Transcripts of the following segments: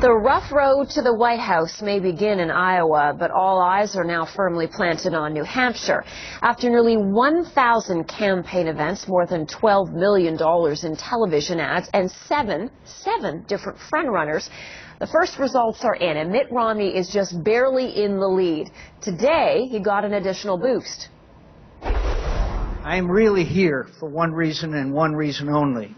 The rough road to the White House may begin in Iowa, but all eyes are now firmly planted on New Hampshire. After nearly 1,000 campaign events, more than $12 million in television ads, and seven different frontrunners, the first results are in, and Mitt Romney is just barely in the lead. Today, he got an additional boost. I'm really here for one reason and one reason only,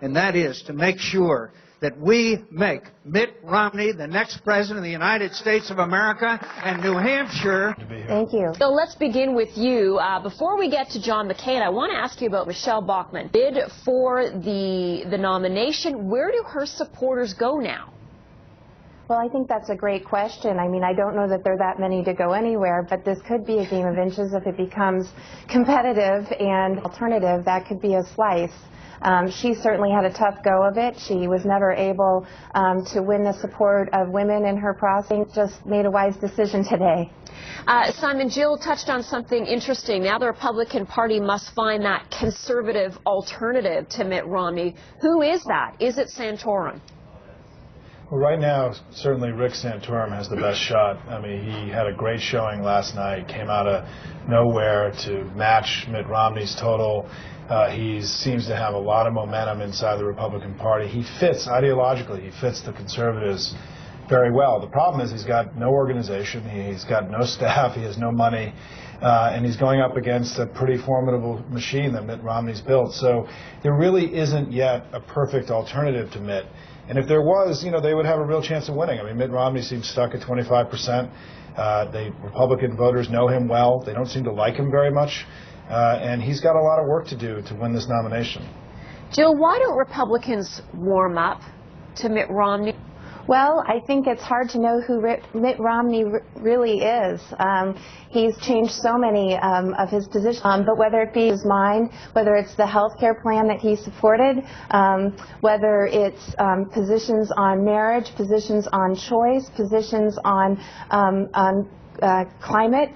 and that is to make sure that we make Mitt Romney the next president of the United States of America and New Hampshire. Thank you. So let's begin with you. Before we get to John McCain, I want to ask you about Michelle Bachmann. Bid for the nomination. Where do her supporters go now? Well, I think that's a great question. I mean, I don't know that there are that many to go anywhere, but this could be a game of inches if it becomes competitive and alternative. That could be a slice. She certainly had a tough go of it. She was never able to win the support of women in her process. Just made a wise decision today. Simon, Jill touched on something interesting. Now the Republican Party must find that conservative alternative to Mitt Romney. Who is that? Is it Santorum? Well, right now, certainly Rick Santorum has the best shot. I mean, he had a great showing last night, came out of nowhere to match Mitt Romney's total. He seems to have a lot of momentum inside the Republican Party. He fits, ideologically, he fits the conservatives very well. The problem is he's got no organization, he's got no staff, he has no money, and he's going up against a pretty formidable machine that Mitt Romney's built. So there really isn't yet a perfect alternative to Mitt. And if there was, you know, they would have a real chance of winning. I mean, Mitt Romney seems stuck at 25%. The Republican voters know him well. They don't seem to like him very much. And he's got a lot of work to do to win this nomination. Jill, why don't Republicans warm up to Mitt Romney? Well, I think it's hard to know who Mitt Romney really is. He's changed so many of his positions, but whether it be his mind, whether it's the health care plan that he supported, whether it's positions on marriage, positions on choice, positions on climate,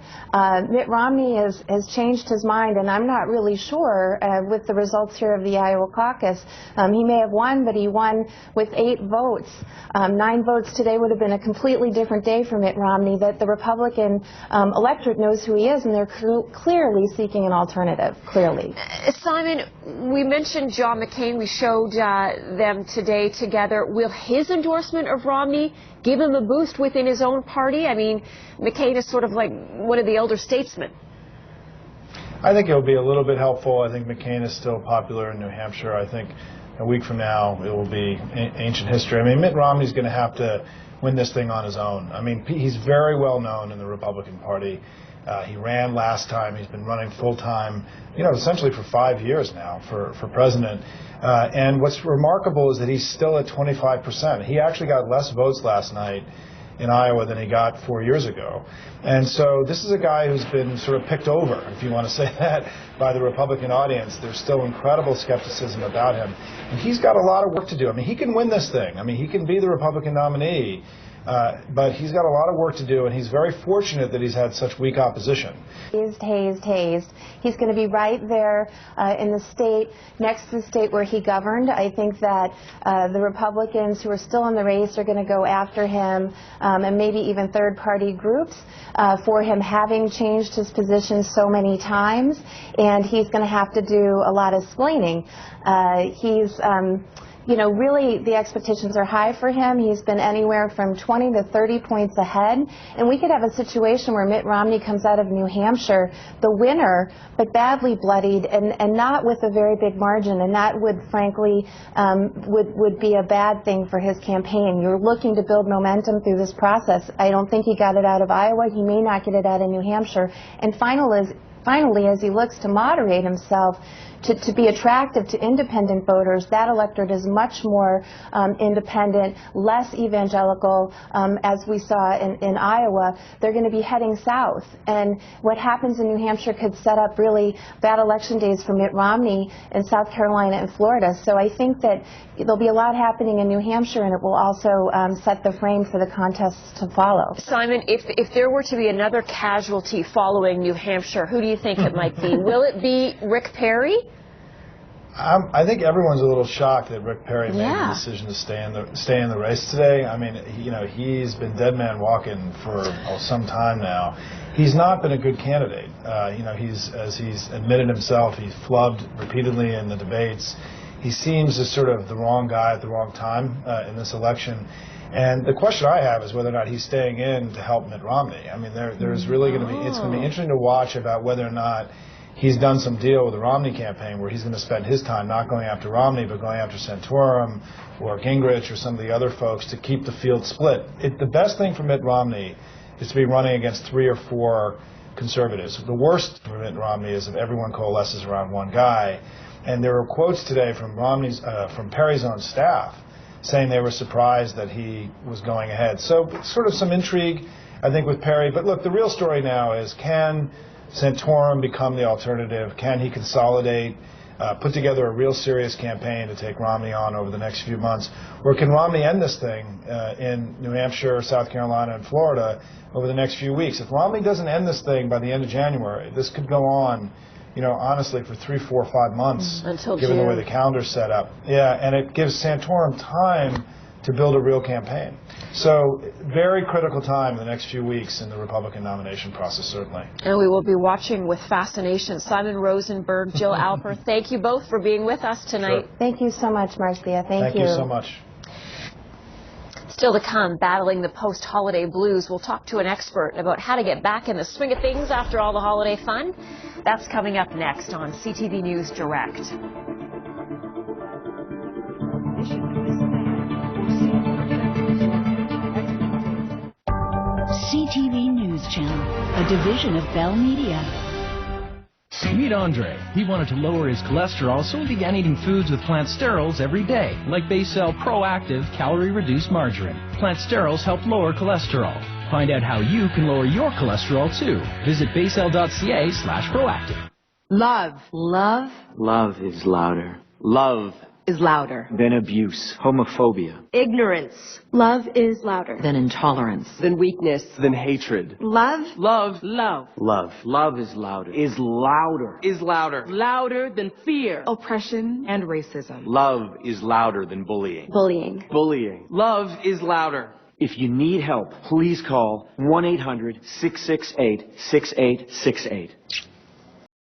Mitt Romney has changed his mind, and I'm not really sure with the results here of the Iowa caucus. He may have won, but he won with 8 votes. 9 votes today would have been a completely different day for Mitt Romney, that the Republican electorate knows who he is, and they're clearly seeking an alternative, clearly. Simon, we mentioned John McCain. We showed them today together. Will his endorsement of Romney give him a boost within his own party? I mean, McCain is sort of like one of the elder statesmen. I think it'll be a little bit helpful. I think McCain is still popular in New Hampshire. I think a week from now it will be ancient history. I mean, Mitt Romney's going to have to win this thing on his own. I mean, he's very well known in the Republican Party. He ran last time. He's been running full-time, you know, essentially for 5 years now for president. And what's remarkable is that he's still at 25%. He actually got less votes last night in Iowa than he got 4 years ago. And so this is a guy who's been sort of picked over, if you want to say that, by the Republican audience. There's still incredible skepticism about him. And he's got a lot of work to do. I mean, he can win this thing. I mean, he can be the Republican nominee. But he's got a lot of work to do, and he's very fortunate that he's had such weak opposition. Hazed. He's going to be right there in the state, next to the state where he governed. I think that the Republicans who are still in the race are going to go after him, and maybe even third-party groups, for him having changed his position so many times, and he's going to have to do a lot of explaining. You know, really the expectations are high for him. He's been anywhere from 20 to 30 points ahead. And we could have a situation where Mitt Romney comes out of New Hampshire, the winner, but badly bloodied and not with a very big margin. And that would, frankly, would be a bad thing for his campaign. You're looking to build momentum through this process. I don't think he got it out of Iowa. He may not get it out of New Hampshire. And finally, as he looks to moderate himself, to be attractive to independent voters, that electorate is much more independent, less evangelical, as we saw in Iowa. They're going to be heading south. And what happens in New Hampshire could set up really bad election days for Mitt Romney in South Carolina and Florida. So I think that there'll be a lot happening in New Hampshire, and it will also set the frame for the contests to follow. Simon, if there were to be another casualty following New Hampshire, who do you think it might be? Will it be Rick Perry? I think everyone's a little shocked that Rick Perry made the decision to stay in the race today. I mean, he's been dead man walking for some time now. He's not been a good candidate. As he's admitted himself, he's flubbed repeatedly in the debates. He seems as sort of the wrong guy at the wrong time in this election. And the question I have is whether or not he's staying in to help Mitt Romney. I mean, there's really going to be, it's going to be interesting to watch about whether or not he's done some deal with the Romney campaign where he's going to spend his time not going after Romney but going after Santorum or Gingrich or some of the other folks to keep the field split. The best thing for Mitt Romney is to be running against 3 or 4 conservatives. The worst for Mitt Romney is if everyone coalesces around one guy. And there were quotes today from Perry's own staff saying they were surprised that he was going ahead. So sort of some intrigue, I think, with Perry. But look, the real story now is, can Santorum become the alternative? Can he consolidate, put together a real serious campaign to take Romney on over the next few months? Or can Romney end this thing in New Hampshire, South Carolina, and Florida over the next few weeks? If Romney doesn't end this thing by the end of January, this could go on, honestly, for 3, 4, 5 months, given the way the calendar's set up. Yeah, and it gives Santorum time to build a real campaign. So very critical time in the next few weeks in the Republican nomination process, certainly. And we will be watching with fascination. Simon Rosenberg, Jill Alper, thank you both for being with us tonight. Sure. Thank you so much, Marcia. Thank you. Thank you so much. Still to come, battling the post-holiday blues. We'll talk to an expert about how to get back in the swing of things after all the holiday fun. That's coming up next on CTV News Direct. CTV News Channel, a division of Bell Media. Meet Andre. He wanted to lower his cholesterol, so he began eating foods with plant sterols every day, like Basel Proactive Calorie-Reduced Margarine. Plant sterols help lower cholesterol. Find out how you can lower your cholesterol, too. Visit basel.ca/proactive. Love. Love. Love is louder. Love Is louder. than abuse, homophobia, Ignorance. Love is louder Than intolerance. than weakness. than hatred. Love. Love. Love. Love. Love is louder. Is louder. Is louder. Louder than fear. Oppression And racism. Love is louder than bullying. bullying. Bullying. Love is louder. If you need help, please call 1-800-668-6868.